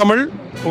தமிழ்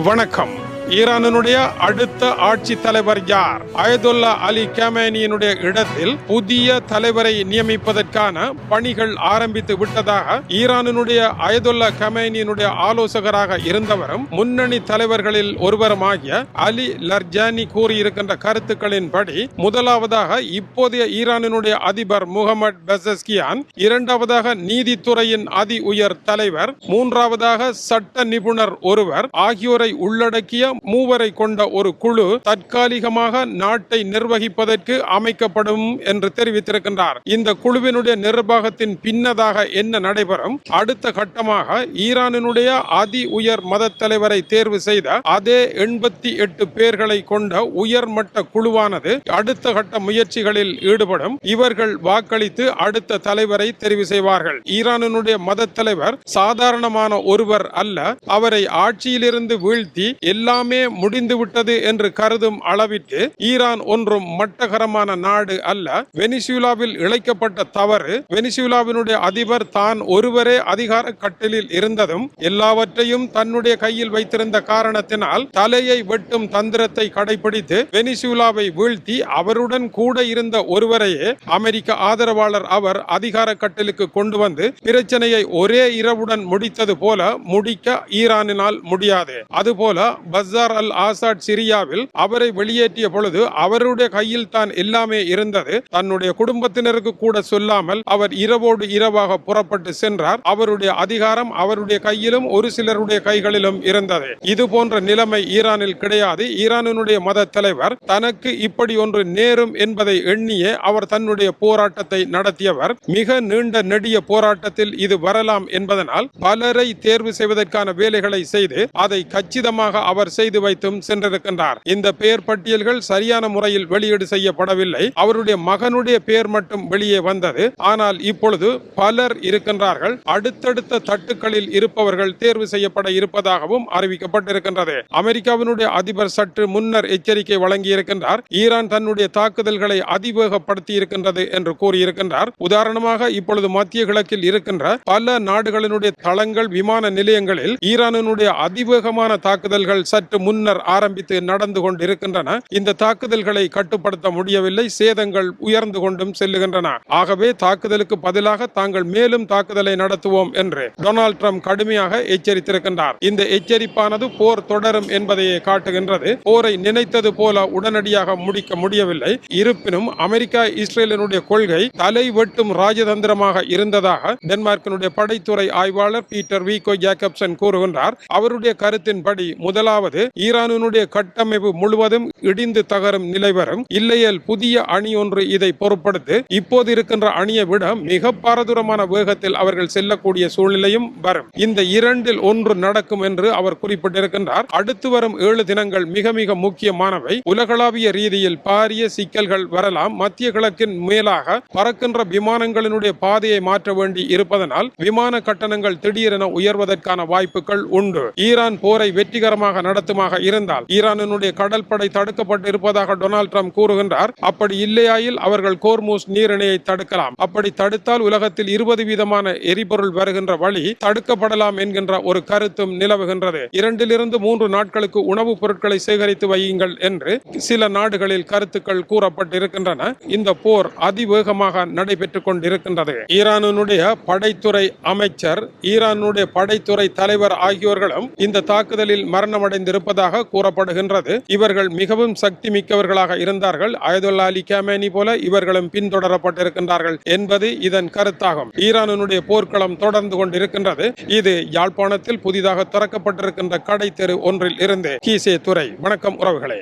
வணக்கம். ஈரானுடைய அடுத்த ஆட்சி தலைவர் யார்? அயதுல்லா அலி கமேனியினுடைய இடத்தில் புதிய தலைவரை நியமிப்பதற்கான பணிகள் ஆரம்பித்து விட்டதாக ஈரானுடைய அயதுல்லா கமேனியினுடைய ஆலோசகராக இருந்தவரும் முன்னணி தலைவர்களில் ஒருவருமாகிய அலி லர்ஜானி கூறியிருக்கின்ற கருத்துக்களின்படி, முதலாவதாக இப்போதைய ஈரானுடைய அதிபர் முகமது பெசஸ்கியான், இரண்டாவதாக நீதித்துறையின் அதி உயர் தலைவர், மூன்றாவதாக சட்ட நிபுணர் ஒருவர் ஆகியோரை உள்ளடக்கிய மூவரை கொண்ட ஒரு குழு தற்காலிகமாக நாட்டை நிர்வகிப்பதற்கு அமைக்கப்படும் என்று தெரிவித்திருக்கின்றார். இந்த குழுவினுடைய நிர்வாகத்தின் பின்னதாக என்ன நடைபெறும்? அடுத்த கட்டமாக ஈரானினுடைய அதி உயர் மத தலைவரை தேர்வு செய்த அதே 88 பேர்களை கொண்ட உயர்மட்ட குழுவானது அடுத்த கட்ட முயற்சிகளில் ஈடுபடும். இவர்கள் வாக்களித்து அடுத்த தலைவரை தெரிவு செய்வார்கள். ஈரானினுடைய மத தலைவர் சாதாரணமான ஒருவர் அல்ல. அவரை ஆட்சியிலிருந்து வீழ்த்தி எல்லாமே முடிந்துவிட்டது என்று கருதும் அளவிற்கு ஈரான் ஒன்றும் மட்டகரமான நாடு அல்ல. வெனிசுலாவில் இழைக்கப்பட்ட தவறு, வெனிசுலாவினுடைய அதிபர் தான் ஒருவரே அதிகார கட்டிலில் இருந்ததும் எல்லாவற்றையும் தன்னுடைய கையில் வைத்திருந்த காரணத்தினால் தலையை வெட்டும் தந்திரத்தை கடைபிடித்து வெனிசுலாவை வீழ்த்தி அவருடன் கூட இருந்த ஒருவரையே அமெரிக்க ஆதரவாளர் அவர் அதிகார கட்டிலுக்கு கொண்டு வந்து பிரச்சனையை ஒரே இரவுடன் முடித்தது போல முடிக்க ஈரானினால் முடியாது. அதுபோல பஸார் அல் ஆசாட் சிரியாவில் அவரை வெளியேற்றிய பொழுது அவருடைய கையில் தான் எல்லாமே இருந்தது. தன்னுடைய குடும்பத்தினருக்கு கூட சொல்லாமல் அவர் இரவோடு இரவாக புறப்பட்டு சென்றார். அவருடைய அதிகாரம் அவருடைய கையிலும் ஒரு சிலருடைய கைகளிலும் இருந்தது. இது போன்ற நிலைமை ஈரானில் கிடையாது. ஈரானுடைய மத தலைவர் தனக்கு இப்படி ஒன்று நேரும் என்பதை எண்ணியே அவர் தன்னுடைய போராட்டத்தை நடத்தியவர். மிக நீண்ட நெடிய போராட்டத்தில் இது வரலாம் என்பதனால் பலரை தேர்வு செய்வதற்கான வேலைகளை செய்து அதை கச்சிதமாக அவர் செய்து வைத்தும் சென்றிருக்கின்றார். இந்த பெயர் பட்டியல்கள் சரியான முறையில் வெளியீடு செய்யப்படவில்லை. அவருடைய மகனுடைய பெயர் மட்டும் வெளியே வந்தது. ஆனால் இப்பொழுது பலர் இருக்கின்றார்கள். அடுத்தடுத்த தட்டுக்களில் இருப்பவர்கள் தேர்வு செய்யப்பட இருப்பதாகவும் அறிவிக்கப்பட்டிருக்கின்றது. அமெரிக்காவினுடைய அதிபர் சற்று முன்னர் எச்சரிக்கை வழங்கியிருக்கின்றார். ஈரான் தன்னுடைய தாக்குதல்களை அதிவேகப்படுத்தி இருக்கின்றது என்று கூறியிருக்கின்றார். உதாரணமாக இப்பொழுது மத்திய கிழக்கில் இருக்கின்ற பல நாடுகளினுடைய தளங்கள், விமான நிலையங்களில் ஈரானுடைய அதிவேகமான தாக்குதல்கள் சற்று முன்னர் ஆரம்பித்து நடந்து கொண்டிருக்கின்றன. இந்த தாக்குதல்களை கட்டுப்படுத்த முடியவில்லை. சேதங்கள் உயர்ந்து கொண்டும் செல்லுகின்றன. ஆகவே தாக்குதலுக்கு பதிலாக தாங்கள் மேலும் தாக்குதலை நடத்துவோம் என்று டொனால்ட் ட்ரம்ப் கடுமையாக எச்சரித்திருக்கின்றார். இந்த எச்சரிப்பானது போர் தொடரும் என்பதையே காட்டுகின்றது. போரை நினைத்தது போல உடனடியாக முடிக்க முடியவில்லை. இருப்பினும் அமெரிக்கா இஸ்ரேலினுடைய கொள்கை தலை வெட்டும் ராஜதந்திரமாக இருந்ததாக டென்மார்க்கினுடைய படைத்துறை ஆய்வாளர் பீட்டர் வீகோ ஜேக்கப்சன் கூறுகின்றார். அவருடைய கருத்தின்படி, முதலாவது ஈரானுடைய கட்டமைப்பு முழுவதும் இடிந்து தகரும் நிலை வரும். இல்லையேல் புதிய அணி ஒன்று இதை பொருட்படுத்தி இப்போது இருக்கின்ற அணியை விட மிக பாரதூரமான வேகத்தில் அவர்கள் செல்லக்கூடிய சூழ்நிலையும் வரும். இந்த இரண்டில் ஒன்று நடக்கும் என்று அவர் குறிப்பிட்டிருக்கின்றார். அடுத்து வரும் 7 தினங்கள் மிக மிக முக்கியமானவை. உலகளாவிய ரீதியில் பாரிய சிக்கல்கள் வரலாம். மத்திய கிழக்கின் மேலாக பறக்கின்ற விமானங்களினுடைய பாதையை மாற்ற வேண்டி இருப்பதனால் விமான கட்டணங்கள் திடீரென உயர்வதற்கான வாய்ப்புகள் உண்டு. ஈரான் போரை வெற்றிகரமாக நடத்துமாக இருந்தால் ஈரானுடைய கடல் படை தடுக்கப்பட்டு இருப்பதாக டொனால்ட் ட்ரம்ப் கூறுகின்றார். அப்படி இல்லையாயில் அவர்கள் கோர்மூஸ் நீரிணையை தடுக்கலாம். அப்படி தடுத்தால் உலகத்தில் 20% எரிபொருள் வருகின்ற வழி தடுக்கப்படலாம் என்கின்ற ஒரு கருத்தும் நிலவுகின்றது. 2-3 நாட்களுக்கு உணவுப் பொருட்களை சேகரித்து வையுங்கள் என்று சில நாடுகளில் கருத்துக்கள் கூறப்பட்டிருக்கின்றன. இந்த போர் அதிவேகமாக நடைபெற்றுக் கொண்டிருக்கின்றது. ஈரானுடைய படைத்துறை அமைச்சர், ஈரானுடைய படைத்துறை தலைவர் ஆகியோர்களும் இந்த தாக்குதலில் மரணமடைந்திருப்பதாக கூறப்படுகின்றது. இவர்கள் மிகவும் சக்தி மிக்கவர்களாக இருந்தார்கள். அயதுல்லா அலி கமேனி போல இவர்களும் பின்தொடரப்பட்டிருக்கின்றார்கள் என்பது இதன் கருத்தாகும். ஈரானுடைய போர்க்களம் தொடர்ந்து கொண்டிருக்கின்றது. இது யாழ்ப்பாணத்தில் புதிதாக திறக்கப்பட்டிருக்கின்ற கடை தெரு ஒன்றில் இருந்து கீசே துறை. வணக்கம் உறவுகளே.